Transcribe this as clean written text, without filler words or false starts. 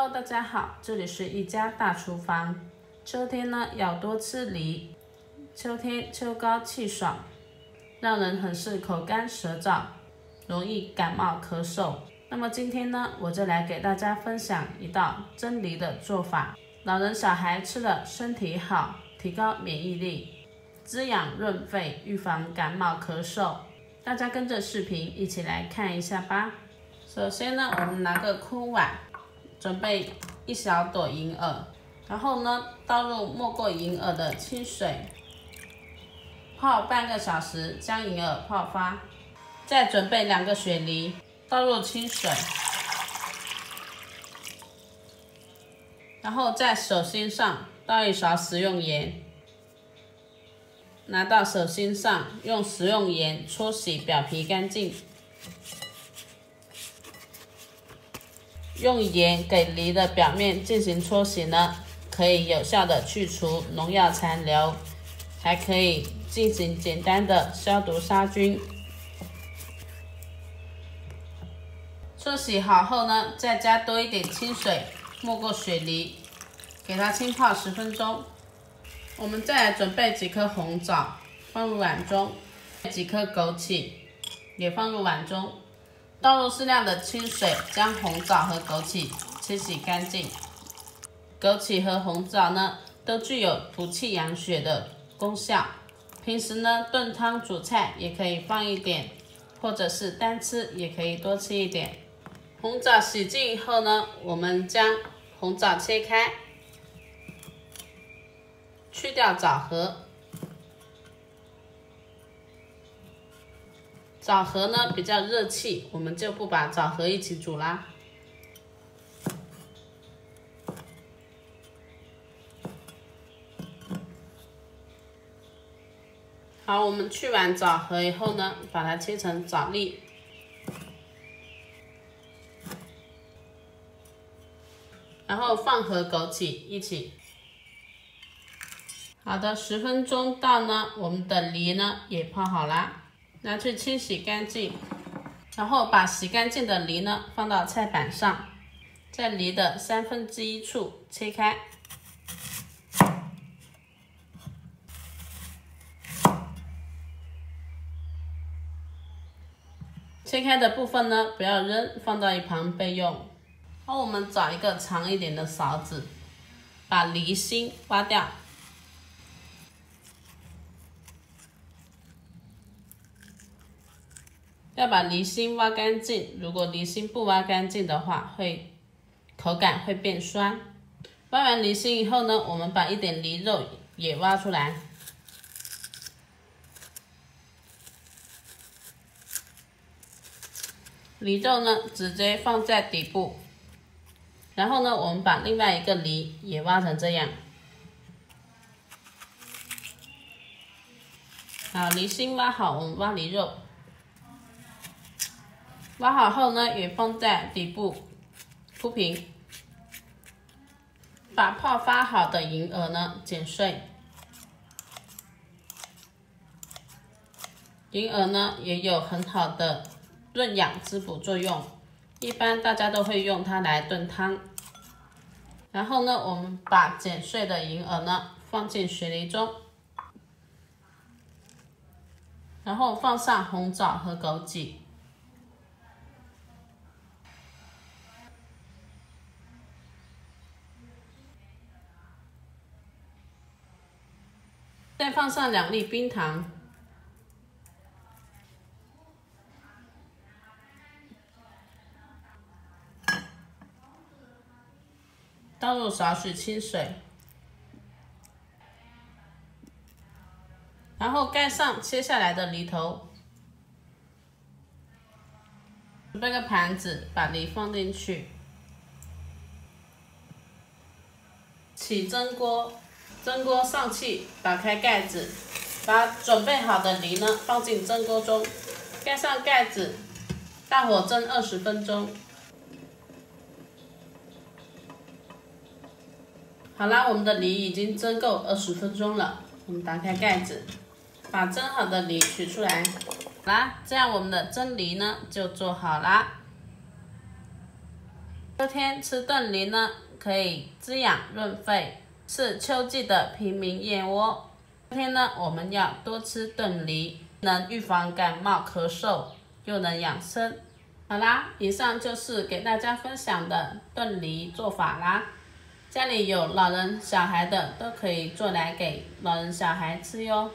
Hello， 大家好，这里是一家大厨房。秋天呢要多吃梨，秋天秋高气爽，让人很是口干舌燥，容易感冒咳嗽。那么今天呢，我就来给大家分享一道蒸梨的做法，老人小孩吃了身体好，提高免疫力，滋养润肺，预防感冒咳嗽。大家跟着视频一起来看一下吧。首先呢，我们拿个空碗，准备一小朵银耳，然后呢，倒入没过银耳的清水，泡半个小时，将银耳泡发。再准备2个雪梨，倒入清水，然后在手心上倒一勺食用盐，拿到手心上，用食用盐搓洗表皮干净。用盐给梨的表面进行搓洗呢，可以有效的去除农药残留，还可以进行简单的消毒杀菌。搓洗好后呢，再加多一点清水，没过雪梨，给它浸泡10分钟。我们再来准备几颗红枣，放入碗中，几颗枸杞也放入碗中。倒入适量的清水，将红枣和枸杞清洗干净。枸杞和红枣呢，都具有补气养血的功效。平时呢，炖汤煮菜也可以放一点，或者是单吃也可以多吃一点。红枣洗净以后呢，我们将红枣切开，去掉枣核。枣核呢比较热气，我们就不把枣核一起煮啦。好，我们去完枣核以后呢，把它切成枣粒，然后放和枸杞一起。好的，10分钟到呢，我们的梨呢也泡好啦。拿去清洗干净，然后把洗干净的梨呢放到菜板上，在梨的1/3处切开，切开的部分呢不要扔，放到一旁备用。然后我们找一个长一点的勺子，把梨心挖掉。要把梨心挖干净，如果梨心不挖干净的话，口感会变酸。挖完梨心以后呢，我们把一点梨肉也挖出来。梨肉呢，直接放在底部。然后呢，我们把另外一个梨也挖成这样。好，梨心挖好，我们挖梨肉。挖好后呢，也放在底部铺平。把泡发好的银耳呢剪碎。银耳呢也有很好的润养滋补作用，一般大家都会用它来炖汤。然后呢，我们把剪碎的银耳呢放进雪梨中，然后放上红枣和枸杞。再放上2粒冰糖，倒入少许清水，然后盖上切下来的梨头。准备个盘子，把梨放进去，起蒸锅。蒸锅上气，打开盖子，把准备好的梨呢放进蒸锅中，盖上盖子，大火蒸20分钟。好啦，我们的梨已经蒸够20分钟了，我们打开盖子，把蒸好的梨取出来。好啦，这样我们的蒸梨呢就做好啦。秋天吃炖梨呢，可以滋养润肺，是秋季的平民燕窝。秋天呢，我们要多吃炖梨，能预防感冒咳嗽，又能养生。好啦，以上就是给大家分享的炖梨做法啦。家里有老人小孩的都可以做来给老人小孩吃哟。